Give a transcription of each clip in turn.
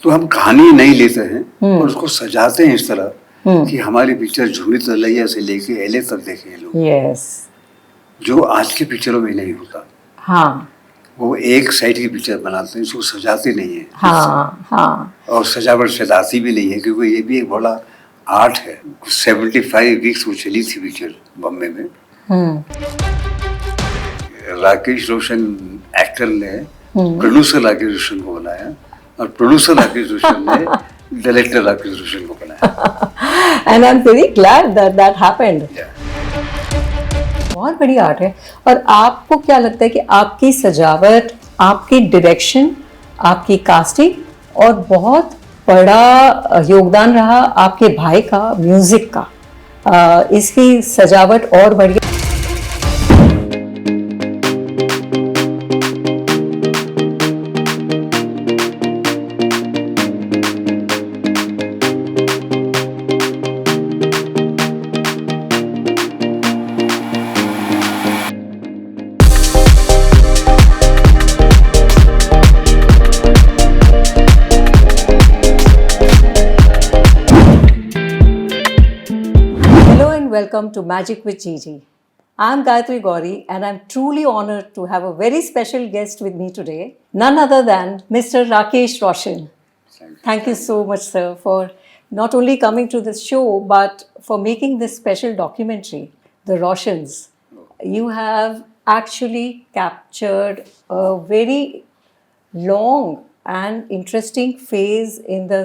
तो हम कहानी नहीं लेते हैं और उसको सजाते हैं इस तरह कि हमारी पिक्चर झूमी तलैया से लेके एले तक देखें लोग। यस, जो आज की पिक्चरों में नहीं होता। हाँ वो एक साइड की पिक्चर बनाते हैं, इसको सजाते नहीं है। हाँ हाँ, और सजावट सजाती भी नहीं है, क्योंकि ये भी एक बड़ा आर्ट है। 75 वीक्स वो चली थी पिक्चर बॉम्बे में। राकेश रोशन एक्टर ने प्रोड्यूसर राकेश रोशन को बनाया और प्रोड्यूसर राकेश रोशन ने डायरेक्टर राकेश रोशन को बनाया। And I am very glad that that happened. Yeah. बहुत बड़ी आर्ट है। और आपको क्या लगता है कि आपकी सजावट, आपकी डायरेक्शन, आपकी कास्टिंग और बहुत बड़ा योगदान रहा आपके भाई का म्यूजिक का, इसकी सजावट और बढ़िया। Welcome to Magic with Gigi. I'm Gayatri Gauri and I'm truly honored to have a very special guest with me today, none other than Mr. Rakesh Roshan. Thank you so much, sir, for not only coming to this show but for making this special documentary, The Roshans. You have actually captured a very long and interesting phase in the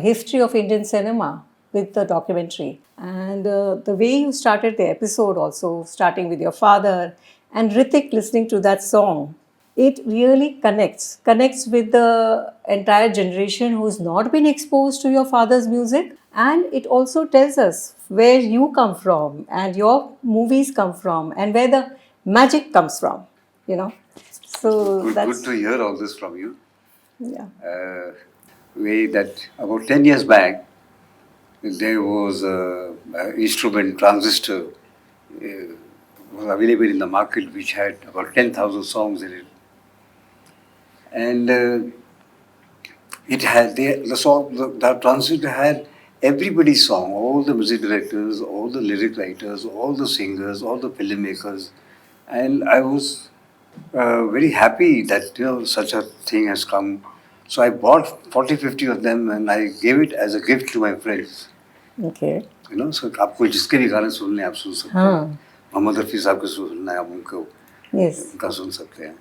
history of Indian cinema with the documentary. And the way you started the episode also, starting with your father and Hrithik listening to that song, it really connects with the entire generation who's not been exposed to your father's music. And it also tells us where you come from and your movies come from and where the magic comes from, you know. So that's good to hear all this from you. Yeah. Way that about 10 years back, there was an instrument transistor was available in the market which had about 10,000 songs in it, and it had the transistor had everybody's song, all the music directors, all the lyric writers, all the singers, all the filmmakers, and I was very happy that such a thing has come. So I bought 40-50 of them and I gave it as a gift to my friends. Okay. So आपको जिसके भी गाने सुनने आप सुन सकते हैं. मोहम्मद रफ़ी साहब के सुनना है आप उनको, उनका सुन सकते हैं.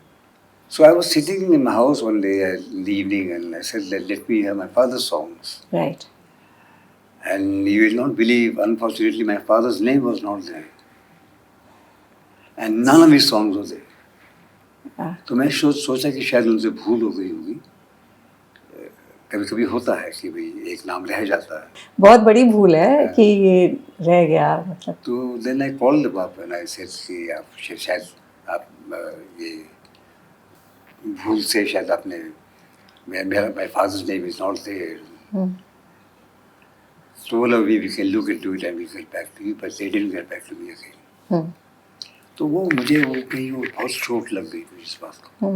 So I was sitting in my house one day in the evening and I said, let me hear my father's songs. Right. And you will not believe, unfortunately, my father's name was not there. And none of his songs were there. तो मैं सोचा कि शायद उनसे भूल हो गई होगी. कभी कभी होता है कि भाई एक नाम रह जाता है. बहुत बड़ी भूल है कि ये रह गया मतलब. तो then I called them up and I said कि आप शायद आप ये भूल से शायद आपने मेरा my father's name is not there. So we can look into it and we get back to you, but they didn't get back to me again. तो वो मुझे वो कहीं वो बहुत चोट लग गई मुझे इस बात को.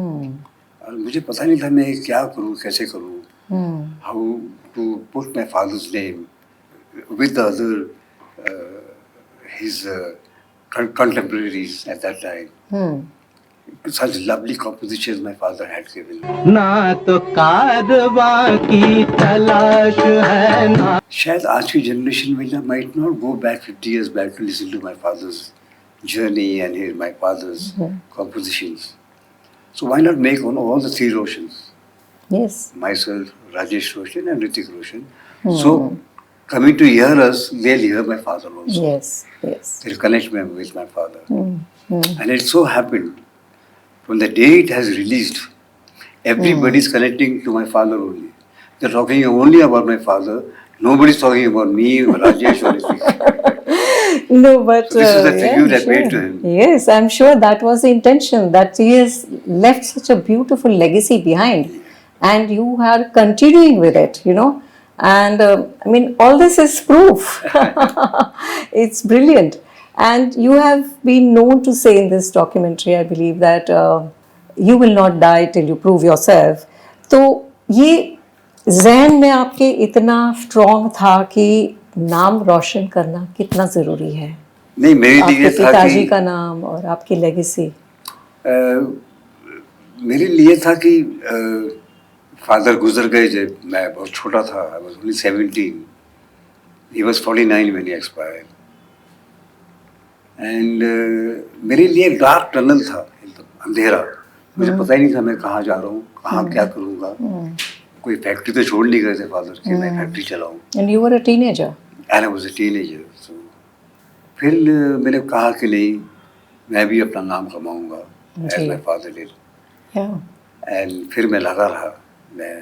और मुझे पता नहीं था मैं क्या करूँ, कैसे करूँ. How to put my father's name with the other his contemporaries at that time. Such lovely compositions my father had given. ना तो कारवां की तलाश है ना. शायद आज की generation might not go back 50 years back to listen to my father's journey and hear my father's compositions. So why not make on all the three Roshans? Yes. Myself, Rajesh Roshan and Hrithik Roshan. So coming to hear us, they'll hear my father also. Yes, yes. They'll connect me with my father. And it so happened, from the day it has released, everybody's connecting to my father only. They're talking only about my father. Nobody's talking about me or Rajesh or Hrithik. No, but so this is the tribute I paid to him. Yes, I'm sure that was the intention, that he has left such a beautiful legacy behind. And you are continuing with it, And I mean, all this is proof. It's brilliant. And you have been known to say in this documentary, I believe, that you will not die till you prove yourself. So, ये जहन में आपके इतना strong था कि नाम रोशन करना कितना ज़रूरी है, नहीं, मेरे आपके लिए था पिताजी कि का नाम और आपकी लेगेसी। मेरे लिए था कि फादर गुजर गए जब मैं बहुत छोटा था, I was only 17, he was 49 when he expired. And मेरे लिए एक डार्क टनल था, एकदम अंधेरा। मुझे पता ही नहीं था मैं कहाँ जा रहा हूँ, कहाँ क्या करूँगा। कोई फैक्ट्री तो छोड़ नहीं गए थे फादर कि मैं फैक्ट्री चलाऊँ। And you were a teenager. And I was a teenager. So फिर मैंने कहा कि नहीं, मैं भी अपना नाम कमाऊँगा एज जी। My father did. Yeah and फिर मैं लगा रहा, मैं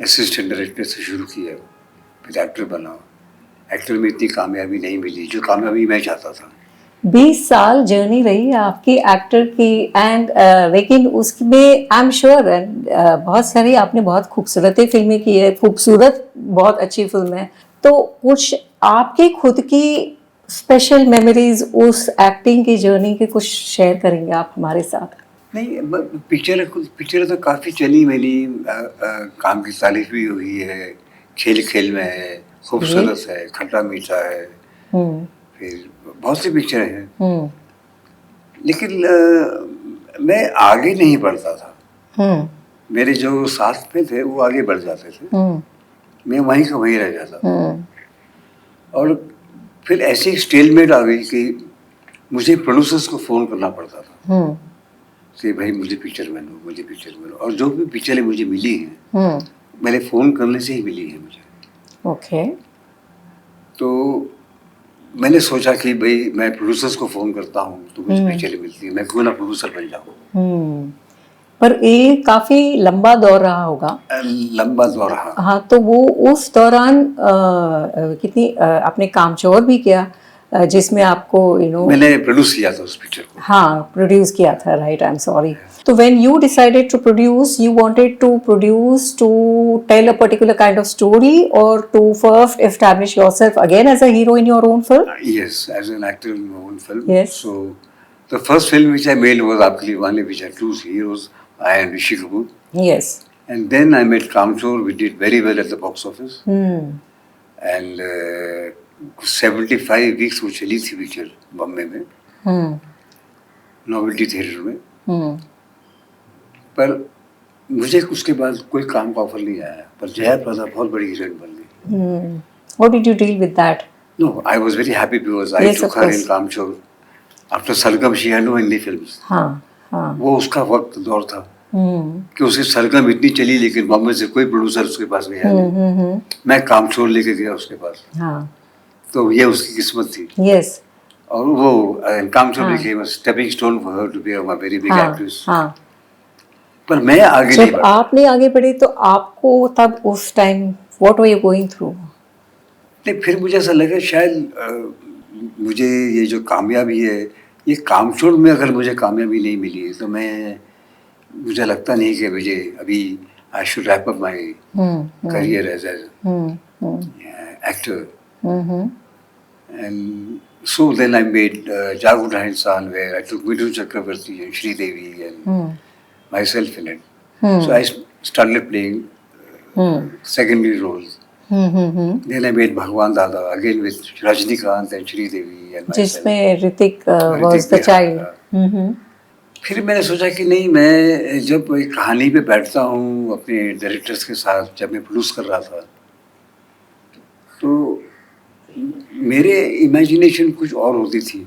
असिस्टेंट डायरेक्टर से शुरू किया, फिर एक्टर बना। एक्टर में इतनी कामयाबी नहीं मिली जो कामयाबी मैं चाहता था। 20 साल जर्नी रही आपकी एक्टर की एंड लेकिन उसमें आई एम श्योर बहुत सारी आपने बहुत खूबसूरत फिल्में की है, खूबसूरत बहुत अच्छी फिल्म है। तो कुछ आपकी खुद की स्पेशल मेमोरीज उस एक्टिंग की जर्नी के कुछ शेयर करेंगे आप हमारे साथ? नहीं, पिक्चर तो काफ़ी चली मेरी। काम की तारीफ भी हुई है, खेल खेल में है, खूबसूरत है, खट्टा मीठा है, हम्म फिर बहुत सी पिक्चर हैं। हम्म लेकिन मैं आगे नहीं बढ़ता था। हम्म मेरे जो साथ में थे वो आगे बढ़ जाते थे, हम्म मैं वहीं का वहीं रह जाता था। हम्म और फिर ऐसी एक स्टेलमेट आ गई कि मुझे प्रोड्यूसर्स को फ़ोन करना पड़ता था हम्म कि भाई मुझे पिक्चर बनो, मुझे पिक्चर बनो। और जो भी पिक्चरें मुझे मिली हैं, हम्म मैंने फ़ोन करने से ही मिली है मुझे। ओके। तो मैंने सोचा कि भाई मैं प्रोड्यूसर्स को फ़ोन करता हूँ तो मुझे पिक्चरें मिलती हैं, मैं क्यों ना प्रोड्यूसर बन जाऊँ। पर ये काफी लंबा दौर रहा होगा। लंबा दौर रहा। हाँ, तो वो उस दौरान कितनी आपने कामचोर भी किया जिसमें आपको मैंने प्रोड्यूस किया था उस पिक्चर को। हाँ प्रोड्यूस किया था, राइट, आई एम सॉरी। तो when you decided to produce, you wanted to produce to tell a particular kind of story और to first establish yourself again as a hero in your own film? Yes, as an actor in my own film. Yes. So the first film which I made was Aapke Liye which had two heroes, I and Rishi Kapoor. Yes. And then I made Kamchor, we did very well at the box office. And 75 weeks वो चली थी picture Bombay में, novelty theatre में। पर मुझे उसके बाद कोई काम का ऑफर नहीं आया, पर जया प्रदा बहुत बड़ी हीरोइन बन गई। How did you deal with that? No, I was very happy because I Yes, took of her course. in Kamchor. After Sargam, she had no Hindi films. हाँ हाँ। वो उसका वक्त दौर था कि उसे सरगम इतनी चली लेकिन बॉम्बे से कोई प्रोड्यूसर उसके पास गया नहीं। मैं कामचोर लेके गया उसके पास, हाँ। तो ये उसकी किस्मत थी। यस। और वो कामचोर हाँ। became a stepping stone for her to become a very big हाँ actress. हाँ। पर मैं आगे नहीं जब बढ़ा। आपने आगे बढ़े तो आपको तब उस time what were you going through? नहीं, फिर मुझे ऐसा लगा शायद मुझे ये जो कामयाबी है, ये कामचोर में अगर मुझे कामयाबी नहीं मिली तो मुझे लगता नहीं कि मुझे अभी I should wrap up my career as actor. And so then I made Jagu Raha Insaan, where I took Midun Chakravarti and Sri Devi and myself in it. So I started playing secondary roles. Then I made Bhagwan Dada again with Rajnikant and Sri Devi and myself. जिसमें Hrithik was the child. फिर मैंने सोचा कि नहीं, मैं जब एक कहानी पे बैठता हूँ अपने डायरेक्टर्स के साथ, जब मैं प्रोड्यूस कर रहा था तो मेरे इमेजिनेशन कुछ और होती थी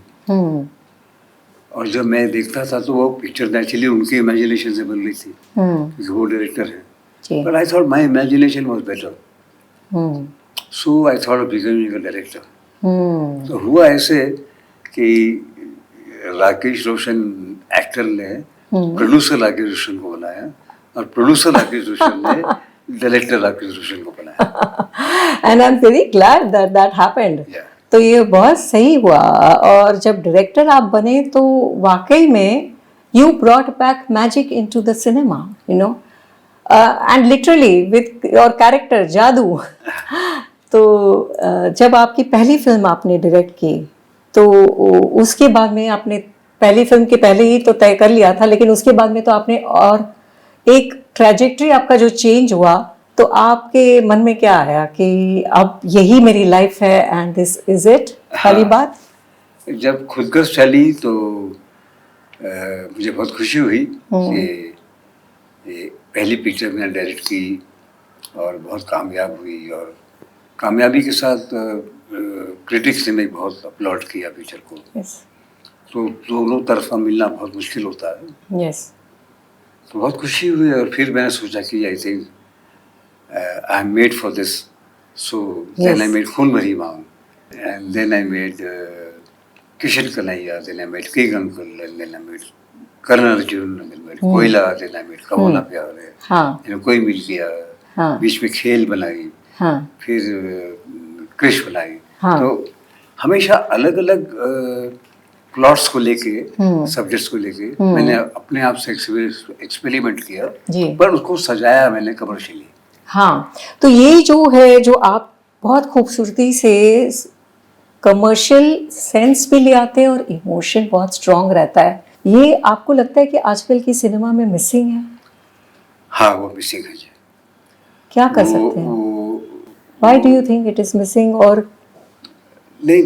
और जब मैं देखता था तो वो पिक्चर नेचुरली उनके इमेजिनेशन से बन रही थी क्योंकि वो डायरेक्टर है। But I thought my imagination was better, so I thought of becoming a director. तो हुआ ऐसे कि राकेश रोशन एक्टर ने प्रोड्यूसर राकेश रोशन को बनाया और प्रोड्यूसर राकेश रोशन ने डायरेक्टर राकेश रोशन को बनाया। And I am very glad that that happened. तो ये बहुत सही हुआ और जब डायरेक्टर आप बने तो वाकई में you brought back magic into the cinema, you know, and literally with your character जादू। तो जब आपकी पहली फिल्म आपने डायरेक्ट की तो उसके बाद में आपने पहली फिल्म के पहले ही तो तय कर लिया था, लेकिन उसके बाद में तो आपने और एक ट्रैजेक्टरी आपका जो चेंज हुआ तो आपके मन में क्या आया कि अब यही मेरी लाइफ है एंड दिस इज इट वाली हाँ। बात? जब खुदगर्ज चली तो मुझे बहुत खुशी हुई कि ये पहली पिक्चर मैंने डायरेक्ट की और बहुत कामयाब हुई, और कामयाबी के साथ क्रिटिक्स ने भी बहुत अपलॉड किया पिक्चर को। यस तो दोनों तरफा मिलना बहुत मुश्किल होता है। यस तो बहुत खुशी हुई, और फिर मैंने सोचा कि I think I am made for this, so then I Yes. Made Khoon Bhari Maang, and then I made Kishan Kanhaiya, then I made king uncle, and then I made Karan Arjun, then made Koyla, then I made कमोला प्यार है, हाँ You know, कोई मिल गया, हाँ बीच में खेल बनाई, हाँ फिर क्रिश बनाई। हाँ। तो हमेशा अलग अलग प्लॉट्स को लेके, सब्जेक्ट्स को लेके मैंने अपने आप से एक्सपेरिमेंट किया, जी। पर उसको सजाया मैंने कमर्शियली। हाँ, तो ये जो है जो आप बहुत खूबसूरती से कमर्शियल सेंस भी ले आते हैं और इमोशन बहुत स्ट्रांग रहता है, ये आपको लगता है कि आजकल की सिनेमा में मिसिंग है? हाँ, वो मिसिंग है जी। क्या कर वो- सकते हैं? वो- why do you think it is missing? और नहीं,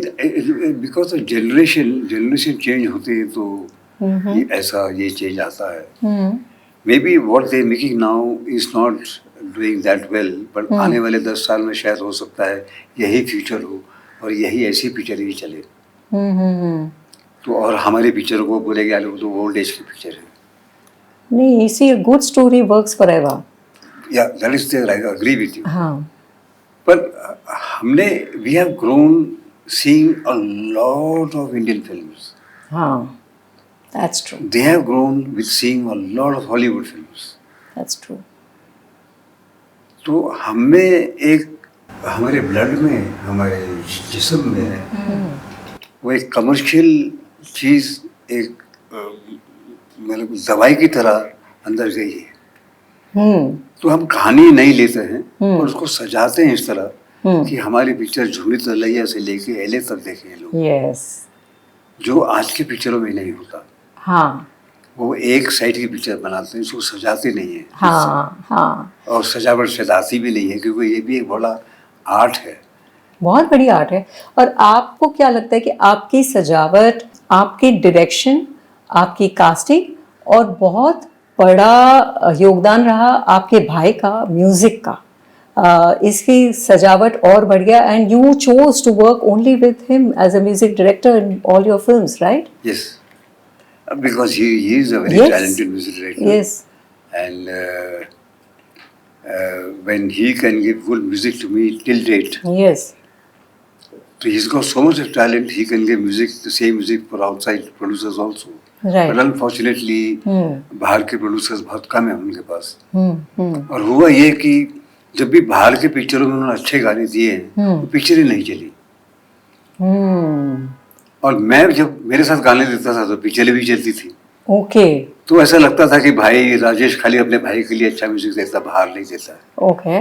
बिकॉज ऑफ जनरेशन चेंज होती है तो ये चेंज आता है। May be what they making now is not doing that well, but आने वाले 10 साल में शायद हो सकता है यही फ्यूचर हो और यही ऐसी पिक्चर ही चले। तो और हमारी पिक्चर को बोलेगा लोग तो ओल्ड एज की पिक्चर है। नहीं, see a good story works forever. Yeah that is there, I agree with you. हाँ पर हमने we have grown seeing a lot of Indian films, हाँ, that's true, they have grown with seeing a lot of Hollywood films. That's true. तो हमें एक हमारे blood में, हमारे जिस्म में वो एक कमर्शियल चीज़, एक मतलब दवाई की तरह अंदर गई है। तो हम कहानी नहीं लेते हैं और उसको सजाते हैं इस तरह कि हमारी पिक्चर झूमी तलैया से लेके एले तक देखें लोग, यस, जो आज की पिक्चरों में नहीं होता। हाँ वो एक साइड की पिक्चर बनाते हैं, उसको सजाते नहीं है। हाँ हाँ, और सजावट सजाती भी नहीं है, क्योंकि ये भी एक बड़ा आर्ट है। बहुत बड़ी आर्ट है। और आपको क्या लगता है कि आपकी सजावट, आपकी डायरेक्शन, आपकी कास्टिंग और बहुत बड़ा योगदान रहा आपके भाई का म्यूजिक का, इसकी सजावट और बढ़ गया, and you chose to work only with him as a music director in all your films, right? Yes, because he is a very Yes. talented music director. Yes, And when he can give good music to me till date, yes, so he's got so much of talent. He can give music, the same music for outside producers also. right. But unfortunately, बाहर के producers बहुत कम है उनके पास। हम्म। और हुआ ये कि जब भी बाहर के पिक्चरों में उन्होंने अच्छे गाने दिए हैं, तो पिक्चर ही नहीं चली। और मैं जब मेरे साथ गाने देता था तो पिक्चरें भी चलती थी। ओके तो ऐसा लगता था कि भाई राजेश खाली अपने भाई के लिए अच्छा म्यूजिक देता, बाहर नहीं देता। ओके,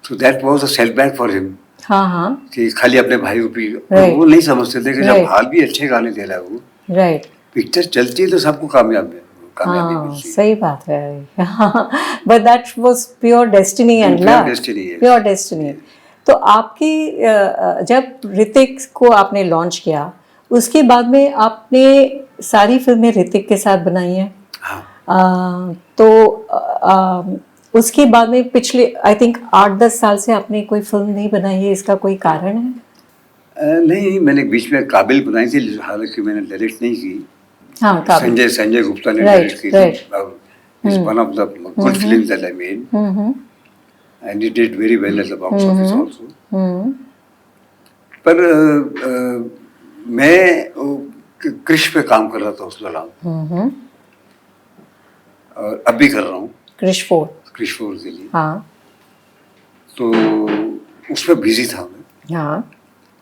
तो that was a setback for him, हाँ हाँ, कि खाली अपने भाई को Right. वो नहीं समझते थे कि जब Right. बाहर भी अच्छे गाने दे रहा है वो, राइट, पिक्चर चलती है तो सबको कामयाबी हाँ मिलती है। सही बात है। But that was pure destiny and Pure luck, destiny, yes. Pure destiny. तो आपकी जब ऋतिक को आपने लॉन्च किया, उसके बाद में आपने सारी फिल्में ऋतिक के साथ बनाई हैं। हाँ, उसके बाद में पिछले आई थिंक 8-10 साल से आपने कोई फिल्म नहीं बनाई है, इसका कोई कारण है? नहीं, मैंने बीच में काबिल बनाई थी, हालांकि मैंने डायरेक्ट नहीं की। हाँ, काबिल। संजय गुप्ता ने Right, डायरेक्ट की right. थी। Is one of the good films that I made, and it did very well at the box office also. पर मैं क्रिश पे काम कर रहा था उस दौरान, और अब भी कर रहा हूँ क्रिश 4, क्रिश 4 के लिए। हाँ तो उसमें बिजी था मैं, हाँ,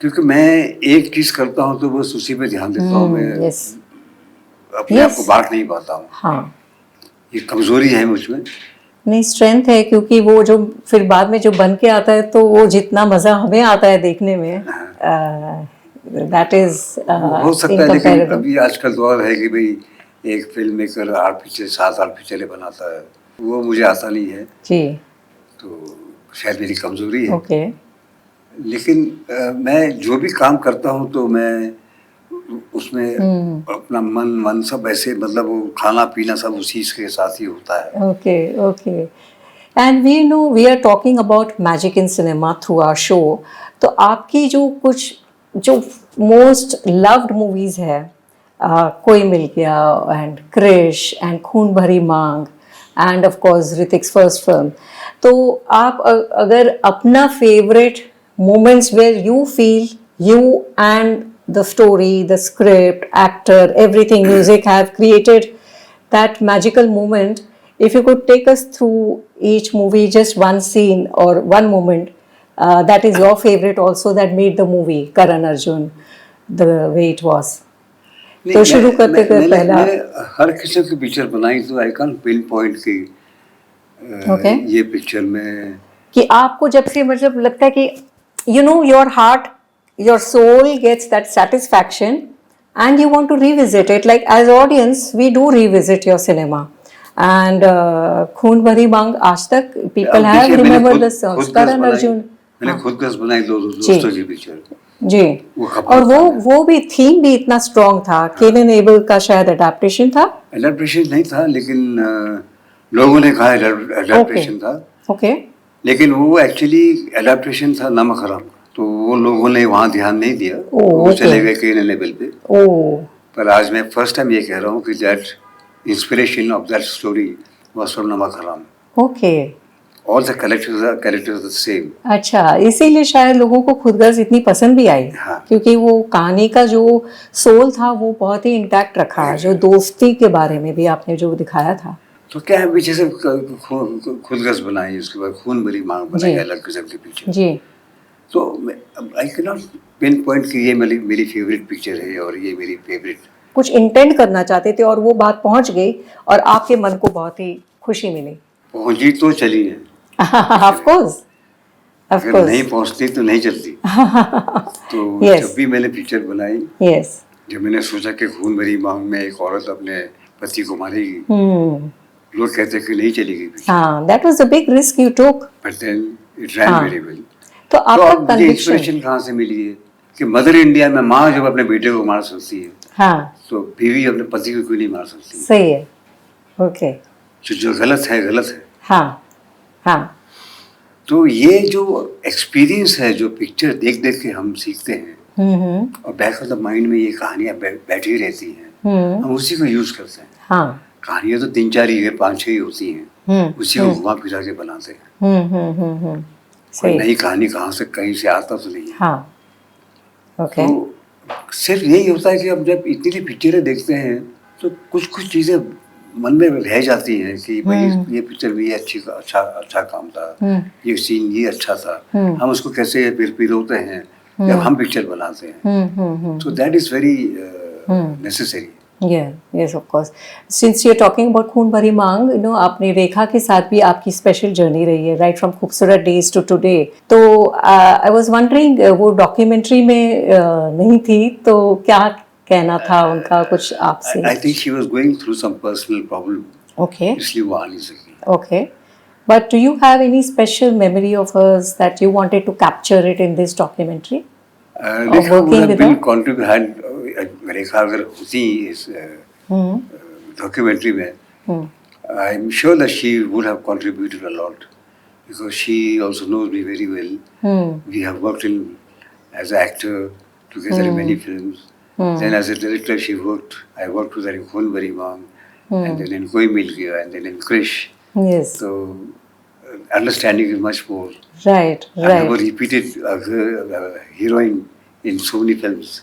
क्योंकि मैं एक चीज करता हूँ तो बस उसी पे ध्यान देता हूँ। मैं यस, अपने आप को Yes. बांट नहीं पाता हूँ। हाँ, ये कमजोरी है मुझमें। नहीं स्ट्रेंथ है, क्योंकि वो जो फिर बाद में जो बन के आता है तो वो जितना मजा हमें आता है देखने में, दैट इज हो सकता है, लेकिन अभी आजकल दौर है कि भाई एक फिल्म मेकर 7-8 पिक्चरें बनाता है, वो मुझे आता नहीं है। जी, तो शायद मेरी कमजोरी है। ओके लेकिन मैं जो भी काम करता हूँ तो मैं उसमें अपना मन सब ऐसे, मतलब वो खाना पीना सब उसी के साथ ही होता है। Okay okay and we know we are talking about magic in cinema through our show. तो आपकी जो कुछ जो मोस्ट लव्ड मूवीज है, कोई मिल गया एंड क्रिश एंड खून Bhari Maang end of course Hrithik's first film, तो आप अगर अपना favourite moments where you feel you and the story, the script, actor, everything, music have created that magical moment. If you could take us through each movie, just one scene or one moment that is your favorite also that made the movie Karan Arjun the way it was. तो शुरू करते थे पहला। मैंने हर किस्म की picture बनाई, तो आई कैन पिन पॉइंट की ये पिक्चर में कि आपको जब से मतलब लगता है कि you know your heart, your soul gets that satisfaction and you want to revisit it, like as audience we do revisit your cinema and खून भरी मांग आज तक people have remembered the songs. Karan Arjun मैंने खुद गस बनाई दोस्तों की picture जी, और वो भी थीम भी इतना स्ट्रॉन्ग था। केविन एबल का शायद अडेप्टेशन था, अडेप्टेशन नहीं था लेकिन लोगों ने कहा अडेप्टेशन था। ओके लेकिन वो एक्चुअली अडेप्टेशन था नमक हराम का, तो वो लोगों ने वहाँ ध्यान नहीं दिया, वो चले गए केन लेवल पे। पर आज मैं फर्स्ट टाइम ये कह रहा हूँ कि that inspiration of that story was from नमक हराम। Okay all the characters the same. अच्छा, इसीलिए शायद लोगों को खुदगर्ज इतनी पसंद भी आई। हाँ। क्योंकि वो कहानी का जो सोल था वो बहुत ही इंटैक्ट रखा, जो दोस्ती के बारे में भी आपने जो दिखाया था। तो क्या है, पीछे से खुदगर्ज बनाई, उसके बाद खून भरी मांग बनाई अलग किस्म के पीछे जी। तो I can not pin point कि ये मेरी फेवरेट पिक्चर है और ये मेरी फेवरेट। कुछ इंटेंट करना चाहते थे और वो बात पहुंच गई और आपके मन को बहुत ही खुशी मिली। पहुंची तो चली है ऑफ कोर्स, अगर नहीं पहुंचती तो नहीं चलती। तो जब भी मैंने पिक्चर बनाई, जब मैंने सोचा कि खून भरी मांग में एक औरत अपने पति को मारेगी, लोग कहते कि नहीं चलेगी पिक्चर। हाँ, that was a big risk you took. But then it ran very well. तो आपका conviction इंस्पिरेशन कहाँ से मिली है कि मदर इंडिया में माँ जब अपने बेटे को मार सकती है, हाँ, तो बीवी अपने पति को क्यों नहीं मार सकती? सही है, ओके। जो गलत है गलत है। हाँ, हाँ। तो ये जो एक्सपीरियंस है, जो पिक्चर देख देख के हम सीखते हैं और बैक ऑफ द माइंड में ये कहानियां बैठी रहती हैं, हम उसी को यूज करते हैं। हाँ। कहानियां तो 3-4 ही है, 5-6 ही होती हैं, उसी को घुमा फिरा के बनाते हैं। कोई नई कहानी कहाँ से कहीं से आता तो नहीं है। हाँ। ओके। तो सिर्फ यही होता है कि अब जब इतनी पिक्चरें देखते हैं तो कुछ कुछ चीजें मन में रह जाती हैं कि भाई ये पिक्चर भी अच्छा काम था, ये सीन ये अच्छा था, हम उसको कैसे फिर पिरोते हैं जब हम पिक्चर बनाते हैं। तो that is very necessary. yes of course. Since you're talking about खून भरी मांग, you know, आपने रेखा के साथ भी आपकी स्पेशल जर्नी रही है, right from खूबसूरत डेज टू टुडे। तो I was wondering वो डॉक्यूमेंट्री में नहीं थी, तो क्या कहना था उनका कुछ आपसे? I think she was going through some personal problem. Okay. इसलिए वो आ नहीं सकी। Okay. But do you have any special memory of hers that you wanted to capture it in this documentary? रेखा अगर होती इस डॉक्यूमेंट्री में, I am sure that she would have contributed a lot because she also knows me very well. We have worked in as an actor together in many films, then as a director she worked, I worked with her in Khoon Bhari Maang, and then in Koi Mil Gaya, and then in Krrish. Yes. So understanding is much more. Right. I have repeated heroine in so many films.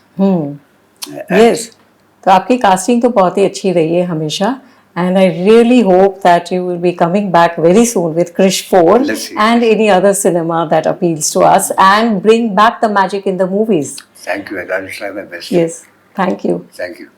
Yes. तो आपकी casting तो बहुत ही अच्छी रही है हमेशा, and I really hope that you will be coming back very soon with Krish 4 and any other cinema that appeals to us and bring back the magic in the movies. Thank you, and I will try my best. Yes, thank you. Thank you.